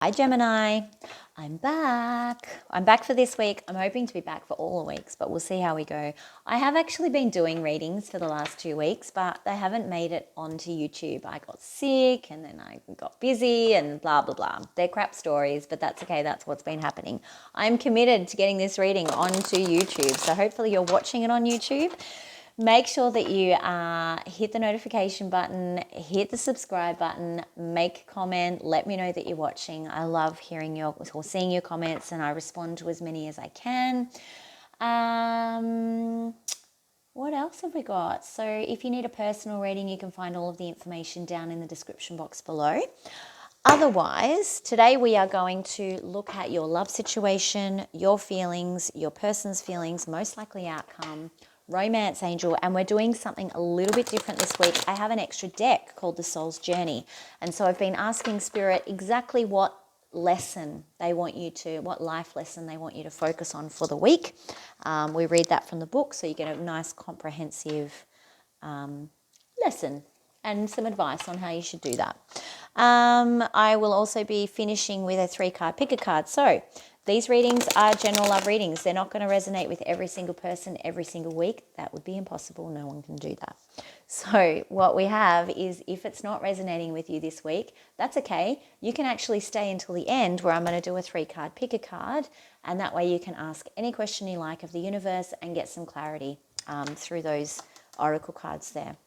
Hi Gemini, I'm back. I'm back for this week. I'm hoping to be back for all the weeks, but we'll see how we go. I have actually been doing readings for the last 2 weeks, but they haven't made it onto YouTube. I got sick and then I got busy and blah, blah, blah. They're crap stories, but that's okay. That's what's been happening. I'm committed to getting this reading onto YouTube. So hopefully you're watching it on YouTube. Make sure that you hit the notification button, hit the subscribe button, make a comment, let me know that you're watching. I love hearing your or seeing your comments, and I respond to as many as I can. What else have we got? So if you need a personal reading, you can find all of the information down in the description box below. Otherwise, today we are going to look at your love situation, your feelings, your person's feelings, most likely outcome, romance angel, and we're doing something a little bit different this week. I have an extra deck called the Soul's Journey, and so I've been asking Spirit exactly what lesson they want you to, what life lesson they want you to focus on for the week. We read that from the book, so you get a nice comprehensive lesson and some advice on how you should do that. I will also be finishing with a 3-card pick a card. So these readings are general love readings. They're not going to resonate with every single person every single week. That would be impossible. No one can do that. So what we have is, if it's not resonating with you this week, that's okay. You can actually stay until the end, where I'm going to do a 3-card pick a card, and that way you can ask any question you like of the universe and get some clarity through those oracle cards there.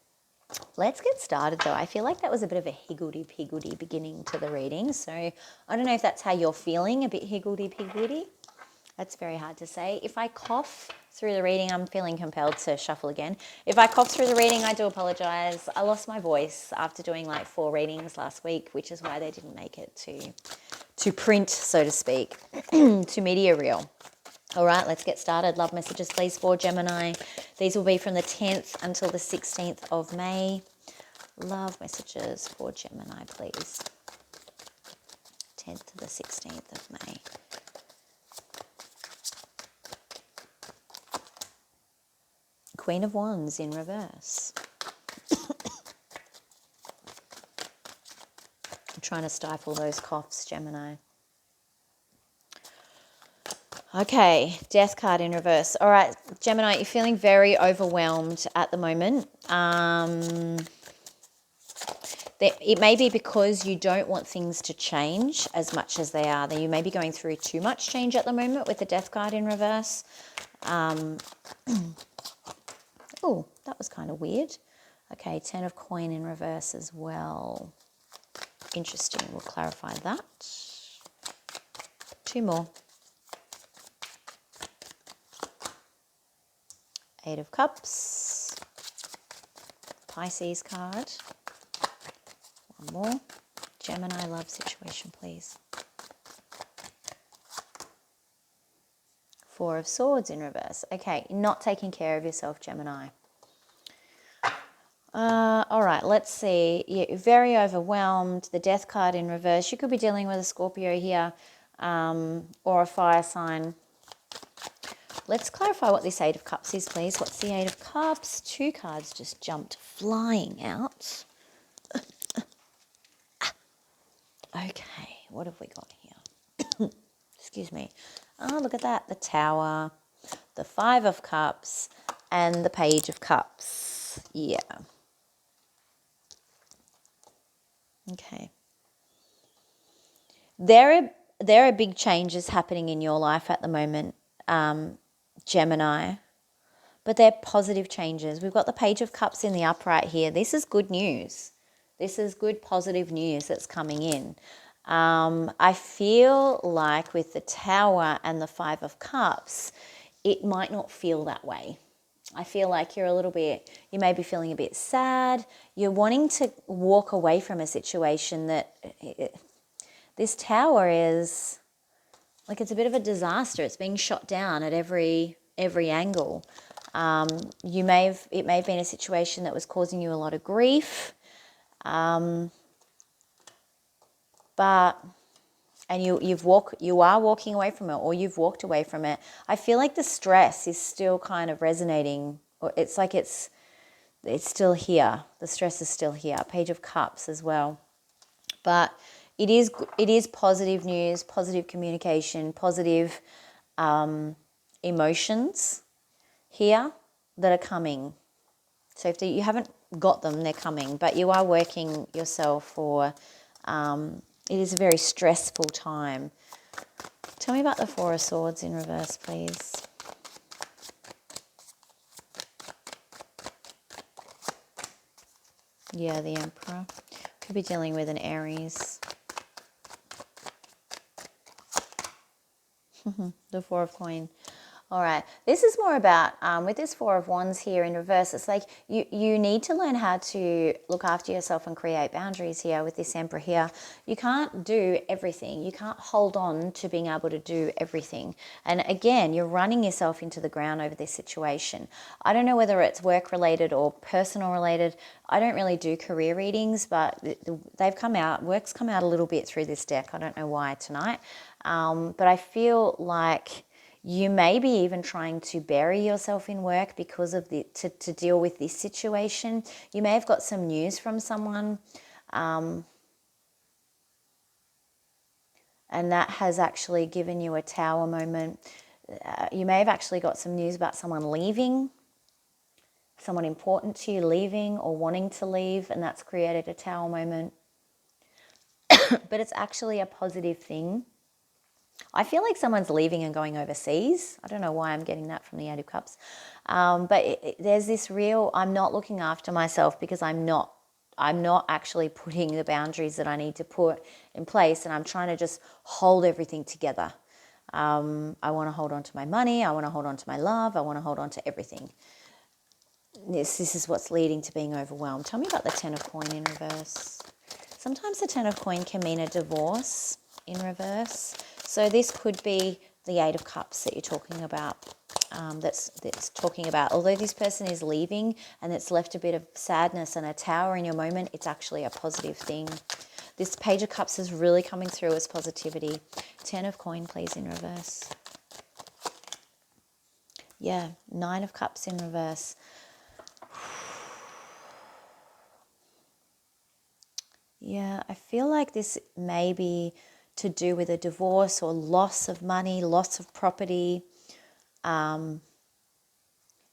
Let's get started though. I feel like that was a bit of a higgledy-piggledy beginning to the reading. So I don't know if that's how you're feeling, a bit higgledy-piggledy. That's very hard to say. If I cough through the reading, I'm feeling compelled to shuffle again. If I cough through the reading, I do apologize. I lost my voice after doing like 4 readings last week, which is why they didn't make it to print, so to speak, to media reel. All right, let's get started. Love messages, please, for Gemini. These will be from the 10th until the 16th of May. Love messages for Gemini, please. 10th to the 16th of May. Queen of Wands in reverse. I'm trying to stifle those coughs, Gemini. Okay, Death card in reverse. All right, Gemini, you're feeling very overwhelmed at the moment. It may be because you don't want things to change as much as they are. You may be going through too much change at the moment with the Death card in reverse. Oh, that was kind of weird. Okay, 10 of coin in reverse as well. Interesting. We'll clarify that. 2 more. 8 of Cups, Pisces card, 1 more, Gemini love situation, please. 4 of Swords in reverse. Okay, not taking care of yourself, Gemini. All right, let's see. You're very overwhelmed. The Death card in reverse. You could be dealing with a Scorpio here, or a fire sign. Let's clarify what this 8 of Cups is, please. What's the 8 of Cups? 2 cards just jumped flying out. Okay, what have we got here? Excuse me. Oh, look at that. The Tower, the 5 of Cups, and the Page of Cups. Yeah. Okay. There are big changes happening in your life at the moment, Gemini, but they're positive changes. We've got the Page of Cups in the upright here. This is good news. This is good positive news that's coming in. I feel like with the Tower and the 5 of Cups, it might not feel that way. I feel like you may be feeling a bit sad. You're wanting to walk away from a situation that this Tower is like, it's a bit of a disaster. It's being shot down at every angle. It may have been a situation that was causing you a lot of grief, you are walking away from it, or you've walked away from it. I feel like the stress is still kind of resonating, or it's like it's still here. The stress is still here. Page of Cups as well. But it is positive news, positive communication, positive emotions here that are coming. So if you haven't got them, they're coming, but you are working yourself, or it is a very stressful time. Tell me about the Four of Swords in reverse, please. Yeah, the Emperor. Could be dealing with an Aries. The Four of Coin. All right. This is more about, with this Four of Wands here in reverse, it's like you need to learn how to look after yourself and create boundaries here with this Emperor here. You can't do everything. You can't hold on to being able to do everything. And again, you're running yourself into the ground over this situation. I don't know whether it's work-related or personal-related. I don't really do career readings, but they've come out, work's come out a little bit through this deck. I don't know why tonight. But I feel like you may be even trying to bury yourself in work because of to deal with this situation. You may have got some news from someone, and that has actually given you a Tower moment. You may have actually got some news about someone leaving, someone important to you leaving or wanting to leave, and that's created a Tower moment. But it's actually a positive thing. I feel like someone's leaving and going overseas. I don't know why I'm getting that from the Eight of Cups. But there's this real, I'm not looking after myself because I'm not actually putting the boundaries that I need to put in place, and I'm trying to just hold everything together. I want to hold on to my money. I want to hold on to my love. I want to hold on to everything. This is what's leading to being overwhelmed. Tell me about the Ten of Coin in reverse. Sometimes the Ten of Coin can mean a divorce in reverse. So this could be the Eight of Cups that you're talking about. That's talking about, although this person is leaving and it's left a bit of sadness and a Tower in your moment, it's actually a positive thing. This Page of Cups is really coming through as positivity. Ten of Coin, please, in reverse. Yeah, Nine of Cups in reverse. Yeah, I feel like this may be to do with a divorce or loss of money, loss of property. And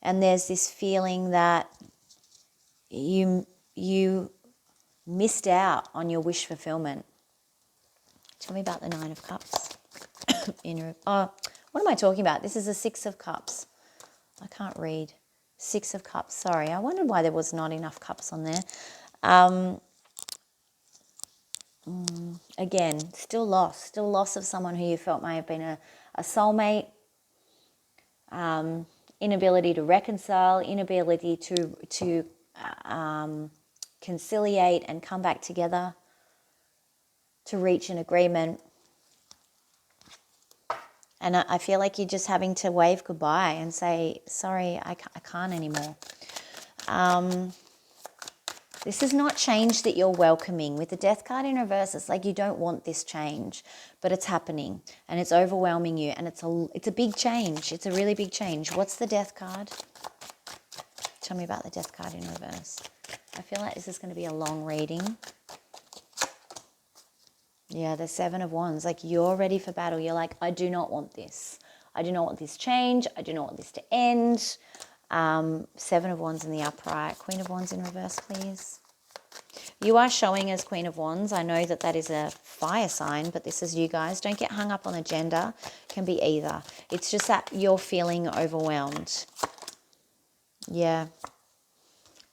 there's this feeling that you missed out on your wish fulfillment. Tell me about the Nine of Cups. What am I talking about? This is a Six of Cups. I can't read. Six of Cups, sorry. I wondered why there was not enough cups on there. Again, still loss of someone who you felt may have been a soulmate. Inability to reconcile, inability to conciliate and come back together, to reach an agreement. And I feel like you're just having to wave goodbye and say, sorry, I can't anymore. This is not change that you're welcoming. With the Death card in reverse, it's like you don't want this change, but it's happening and it's overwhelming you, and it's a big change. It's a really big change. What's the Death card? Tell me about the Death card in reverse. I feel like this is going to be a long reading. Yeah, the Seven of Wands. Like, you're ready for battle. You're like, I do not want this. I do not want this change. I do not want this to end. Seven of Wands in the upright. Queen of Wands in reverse, please. You are showing as Queen of Wands. I know that is a fire sign, but this is you guys. Don't get hung up on the gender. It can be either. It's just that you're feeling overwhelmed. Yeah.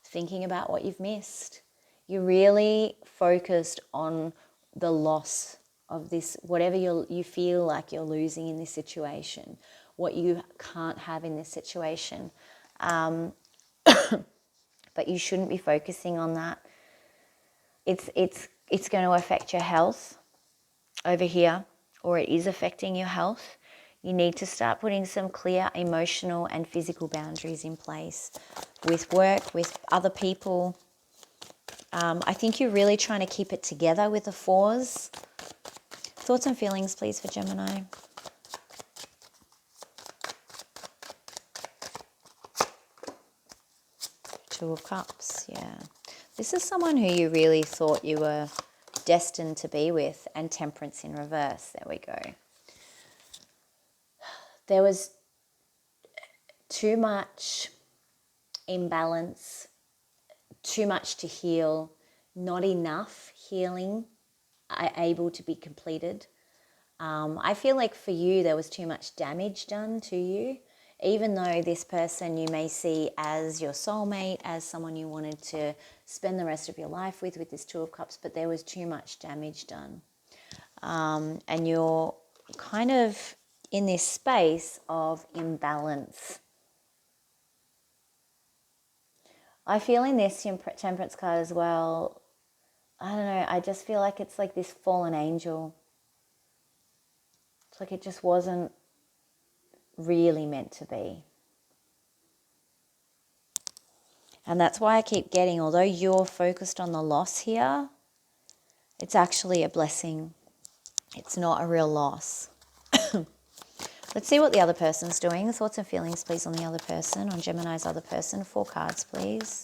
Thinking about what you've missed. You're really focused on the loss of this, whatever you feel like you're losing in this situation, what you can't have in this situation. But you shouldn't be focusing on that. It's going to affect your health over here, or it is affecting your health. You need to start putting some clear emotional and physical boundaries in place with work, with other people. I think you're really trying to keep it together with the fours. Thoughts and feelings, please, for Gemini. Two of Cups, yeah. This is someone who you really thought you were destined to be with, and Temperance in reverse. There we go. There was too much imbalance, too much to heal, not enough healing able to be completed. I feel like for you, there was too much damage done to you, even though this person you may see as your soulmate, as someone you wanted to spend the rest of your life with this Two of Cups, but there was too much damage done. And you're kind of in this space of imbalance. I feel in this Temperance card as well, I don't know, I just feel like it's like this fallen angel. It's like it just wasn't really meant to be. And that's why I keep getting, although you're focused on the loss here, it's actually a blessing. It's not a real loss. Let's see what the other person's doing. Thoughts and feelings, please, on the other person, on Gemini's other person. 4 cards, please.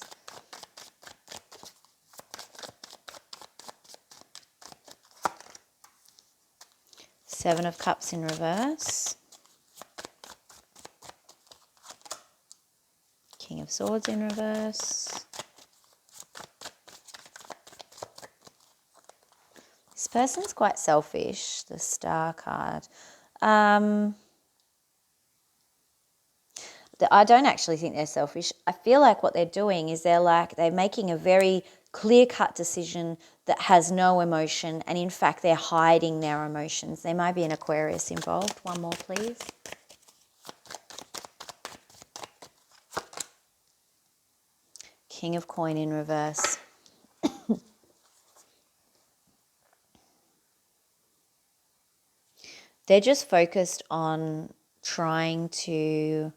Seven of Cups in reverse. King of Swords in reverse. This person's quite selfish, the Star card. I don't actually think they're selfish. I feel like what they're doing is they're making a very clear-cut decision that has no emotion, and in fact they're hiding their emotions. There might be an Aquarius involved. One more, please. King of Coin in reverse. They're just focused on trying to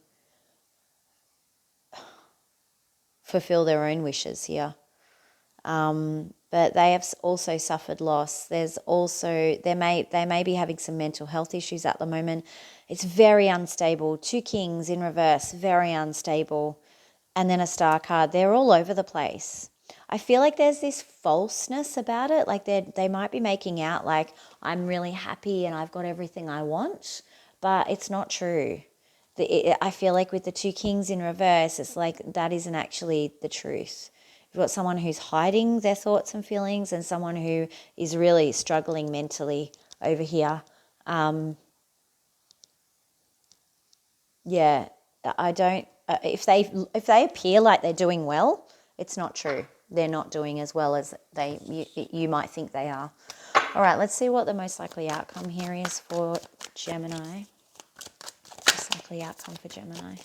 fulfill their own wishes here. But they have also suffered loss. There's also, they may be having some mental health issues at the moment. It's very unstable. 2 Kings in reverse, very unstable. And then a Star card. They're all over the place. I feel like there's this falseness about it. Like they might be making out like, I'm really happy and I've got everything I want. But it's not true. I feel like with the 2 Kings in reverse, it's like that isn't actually the truth. You've got someone who's hiding their thoughts and feelings, and someone who is really struggling mentally over here. Yeah, I don't. If they appear like they're doing well, it's not true. They're not doing as well as you might think they are. All right, let's see what the most likely outcome here is for Gemini. Most likely outcome for Gemini.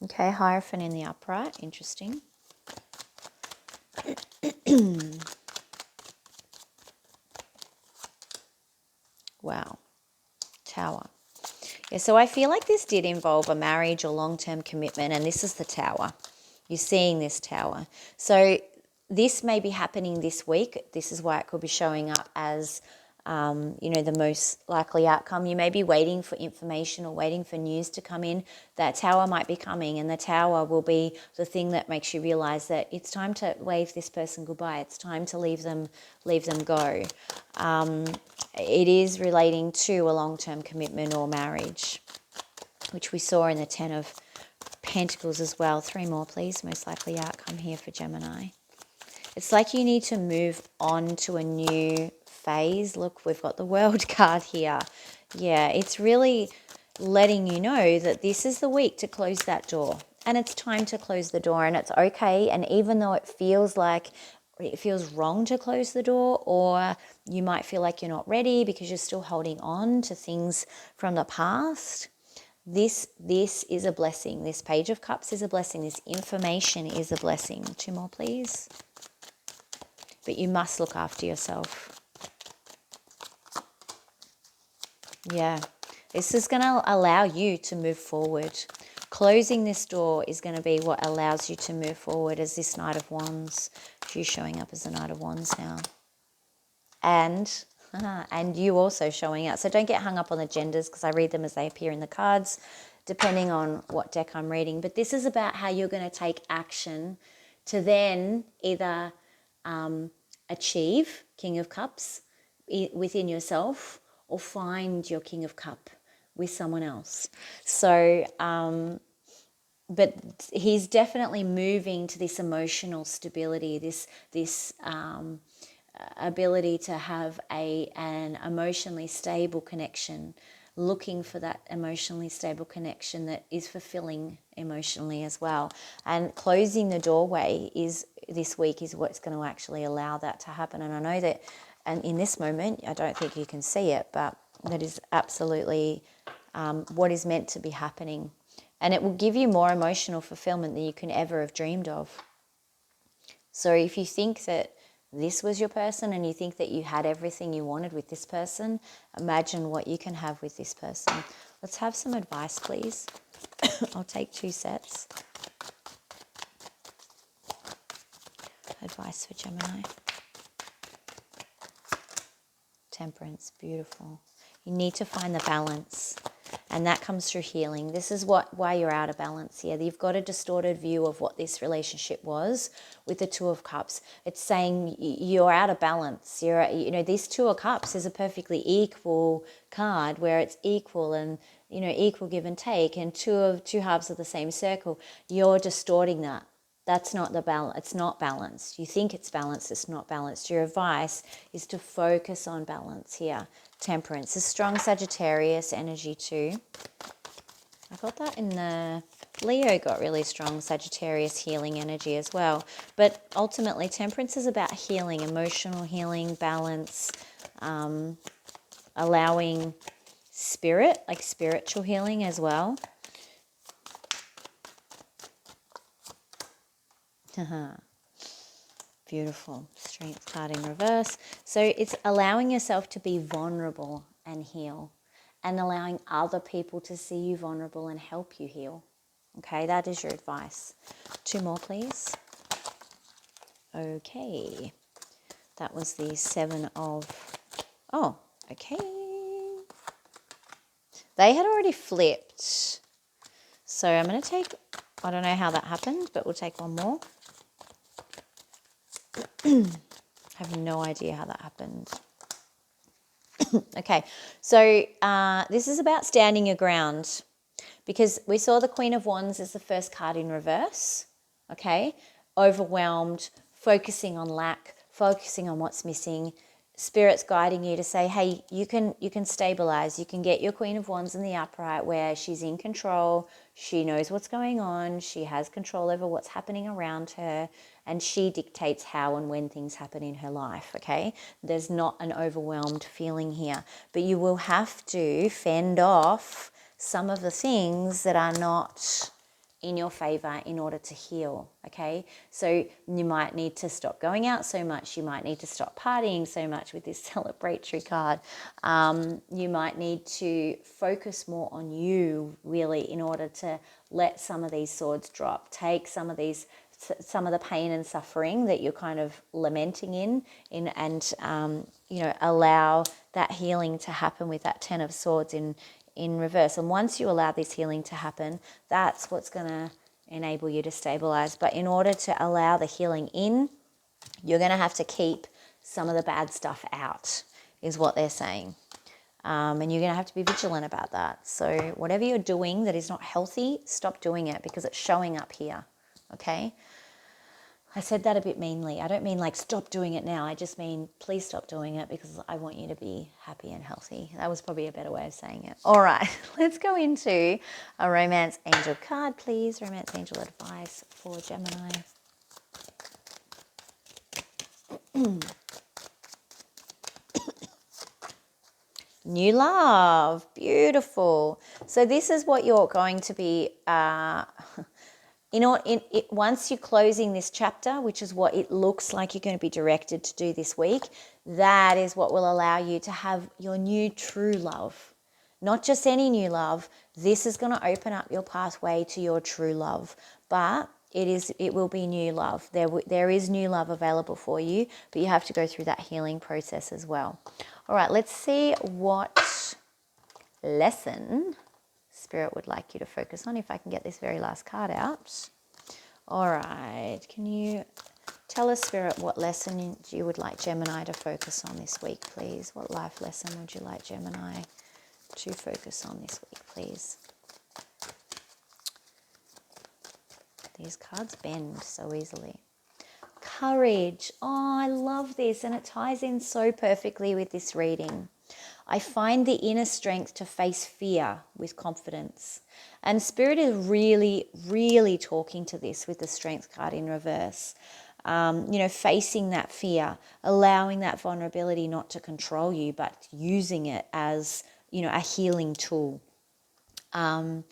Okay, Hierophant in the upright. Interesting. Wow. Tower. Yeah, so I feel like this did involve a marriage or long-term commitment, and this is the Tower. You're seeing this Tower. So this may be happening this week. This is why it could be showing up as, the most likely outcome. You may be waiting for information or waiting for news to come in. That Tower might be coming, and the Tower will be the thing that makes you realize that it's time to wave this person goodbye. It's time to leave them go. It is relating to a long-term commitment or marriage, which we saw in the 10 of Pentacles as well. 3 more, please. Most likely outcome here for Gemini. It's like you need to move on to a new phase. Look, we've got the World card here. Yeah, it's really letting you know that this is the week to close that door. And it's time to close the door, and it's okay. And even though it feels wrong to close the door, or you might feel like you're not ready because you're still holding on to things from the past, this is a blessing. This Page of Cups is a blessing. This information is a blessing. 2 more, please. But you must look after yourself. Yeah, this is going to allow you to move forward. Closing this door is going to be what allows you to move forward as this Knight of Wands. You showing up as the Knight of Wands now. And you also showing up. So don't get hung up on the genders, because I read them as they appear in the cards. depending on what deck I'm reading. But this is about how you're going to take action to then either achieve King of Cups within yourself or find your King of Cup with someone else. So, but he's definitely moving to this emotional stability, this ability to have an emotionally stable connection, looking for that emotionally stable connection that is fulfilling emotionally as well. And closing the doorway this week is what's going to actually allow that to happen. And I know that, and in this moment, I don't think you can see it, but that is absolutely what is meant to be happening. And it will give you more emotional fulfillment than you can ever have dreamed of. So if you think that this was your person and you think that you had everything you wanted with this person, imagine what you can have with this person. Let's have some advice, please. I'll take 2 sets. Advice for Gemini. Temperance, beautiful. You need to find the balance, and that comes through healing. This is why you're out of balance here. You've got a distorted view of what this relationship was with the 2 of Cups. It's saying you're out of balance. This 2 of Cups is a perfectly equal card where it's equal and, equal give and take, and two halves of the same circle. You're distorting that. That's not the balance. It's not balanced. You think it's balanced. It's not balanced. Your advice is to focus on balance here. Temperance. A strong Sagittarius energy too. I got that in the... Leo got really strong Sagittarius healing energy as well. But ultimately, temperance is about healing, emotional healing, balance, allowing spirit, like spiritual healing as well. Beautiful. Strength card in reverse. So it's allowing yourself to be vulnerable and heal, and allowing other people to see you vulnerable and help you heal. Okay, that is your advice. 2 more, please. Okay. That was the 7 of... Oh, okay. They had already flipped. So I'm going to take... I don't know how that happened, but we'll take 1 more. I have no idea how that happened. Okay, so this is about standing your ground, because we saw the Queen of Wands as the first card in reverse, okay? Overwhelmed, focusing on lack, focusing on what's missing. Spirit's guiding you to say, hey, you can stabilize. You can get your Queen of Wands in the upright where she's in control. She knows what's going on. She has control over what's happening around her, and she dictates how and when things happen in her life, okay? There's not an overwhelmed feeling here, but you will have to fend off some of the things that are not in your favor in order to heal, okay? So you might need to stop going out so much. You might need to stop partying so much with this celebratory card. You might need to focus more on you, really, in order to let some of these swords drop. Take some of the pain and suffering that you're kind of lamenting and allow that healing to happen with that 10 of Swords in reverse. And once you allow this healing to happen, that's what's going to enable you to stabilize. But in order to allow the healing in, you're going to have to keep some of the bad stuff out, is what they're saying. And you're going to have to be vigilant about that. So whatever you're doing that is not healthy, stop doing it, because it's showing up here, okay? I said that a bit meanly. I don't mean like stop doing it now. I just mean please stop doing it, because I want you to be happy and healthy. That was probably a better way of saying it. All right, let's go into a romance angel card, please. Romance angel advice for Gemini. New love, beautiful. So this is what you're going to be... once you're closing this chapter, which is what it looks like you're going to be directed to do this week, that is what will allow you to have your new true love. Not just any new love. This is going to open up your pathway to your true love. But it will be new love. There is new love available for you, but you have to go through that healing process as well. All right, let's see what lesson Spirit would like you to focus on, if I can get this very last card out. All right, can you tell us, Spirit, what lesson you would like Gemini to focus on this week, please? What life lesson would you like Gemini to focus on this week, please? These cards bend so easily. Courage. Oh, I love this, and it ties in so perfectly with this reading. I find the inner strength to face fear with confidence. And Spirit is really, really talking to this with the Strength card in reverse. Facing that fear, allowing that vulnerability not to control you, but using it as, a healing tool. Wow,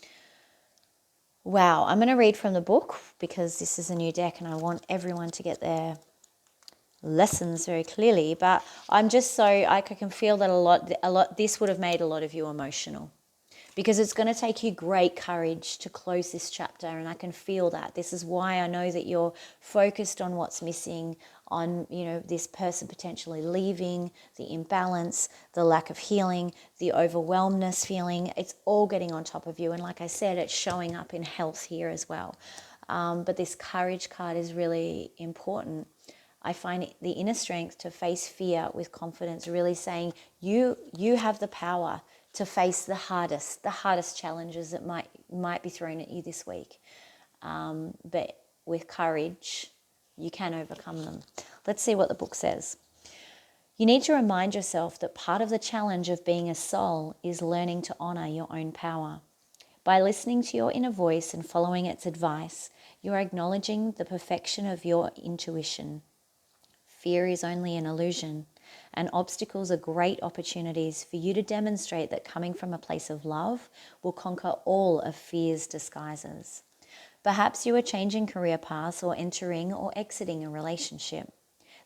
I'm going to read from the book because this is a new deck and I want everyone to get their lessons very clearly. But I'm just so, I can feel that a lot, this would have made a lot of you emotional, because it's going to take you great courage to close this chapter, and I can feel that. This is why I know that you're focused on what's missing, on, this person potentially leaving, the imbalance, the lack of healing, the overwhelmedness feeling. It's all getting on top of you, and like I said, it's showing up in health here as well. But this courage card is really important. I find the inner strength to face fear with confidence, really saying you have the power to face the hardest challenges that might be thrown at you this week. But with courage, you can overcome them. Let's see what the book says. You need to remind yourself that part of the challenge of being a soul is learning to honor your own power. By listening to your inner voice and following its advice, you are acknowledging the perfection of your intuition. Fear is only an illusion, and obstacles are great opportunities for you to demonstrate that coming from a place of love will conquer all of fear's disguises. Perhaps you are changing career paths or entering or exiting a relationship.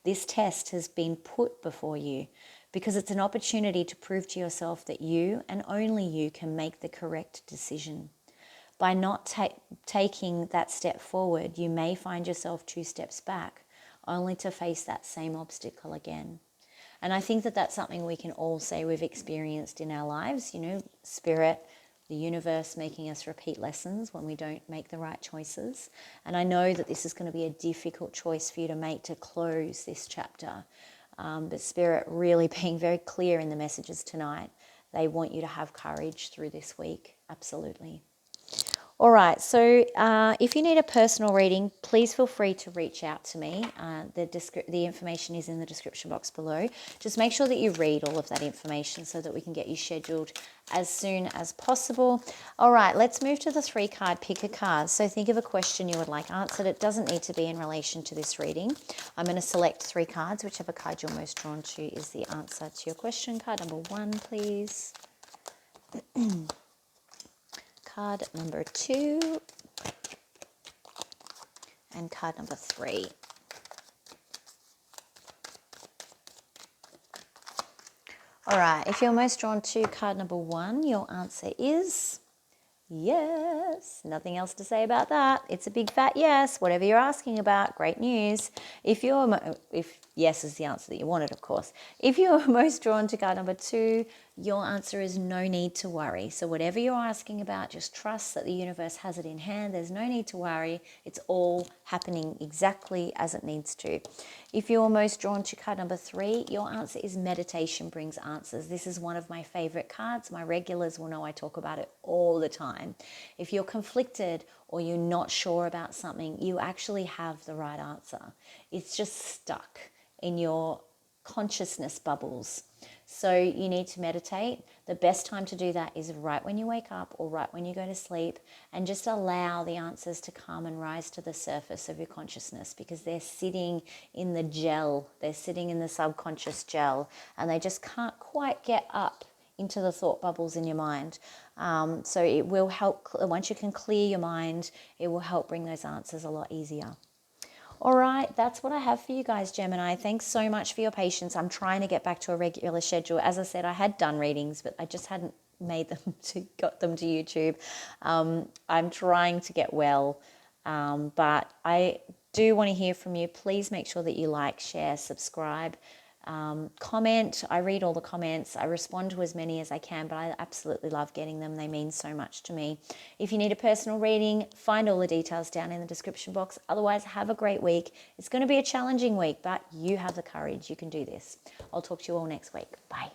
This test has been put before you because it's an opportunity to prove to yourself that you and only you can make the correct decision. By not taking that step forward, you may find yourself 2 steps back, only to face that same obstacle again. And I think that that's something we can all say we've experienced in our lives, Spirit, the universe making us repeat lessons when we don't make the right choices. And I know that this is going to be a difficult choice for you to make to close this chapter. But Spirit really being very clear in the messages tonight. They want you to have courage through this week. Absolutely. All right, so if you need a personal reading, please feel free to reach out to me. The information is in the description box below. Just make sure that you read all of that information so that we can get you scheduled as soon as possible. All right, let's move to the 3-card pick a card. So think of a question you would like answered. It doesn't need to be in relation to this reading. I'm going to select 3 cards. Whichever card you're most drawn to is the answer to your question. Card number 1, please. Card number 2 and card number 3. All right, if you're most drawn to card number 1, your answer is yes. Nothing else to say about that. It's a big fat yes. Whatever you're asking about, great news. If yes is the answer that you wanted, of course. If you're most drawn to card number 2, your answer is no need to worry. So whatever you're asking about, just trust that the universe has it in hand. There's no need to worry. It's all happening exactly as it needs to. If you're most drawn to card number 3, your answer is meditation brings answers. This is one of my favorite cards. My regulars will know I talk about it all the time. If you're conflicted or you're not sure about something, you actually have the right answer. It's just stuck in your consciousness bubbles. So you need to meditate. The best time to do that is right when you wake up or right when you go to sleep, and just allow the answers to come and rise to the surface of your consciousness, because they're sitting in the gel, they're sitting in the subconscious gel, and they just can't quite get up into the thought bubbles in your mind. So it will help, once you can clear your mind, it will help bring those answers a lot easier. All right, that's what I have for you guys, Gemini. Thanks so much for your patience. I'm trying to get back to a regular schedule. As I said, I had done readings, but I just hadn't got them to YouTube. I'm trying to get well, but I do want to hear from you. Please make sure that you like, share, subscribe. comment. I read all the comments. I respond to as many as I can, but I absolutely love getting them. They mean so much to me. If you need a personal reading, find all the details down in the description box. Otherwise, have a great week. It's going to be a challenging week, but you have the courage. You can do this. I'll talk to you all next week. Bye.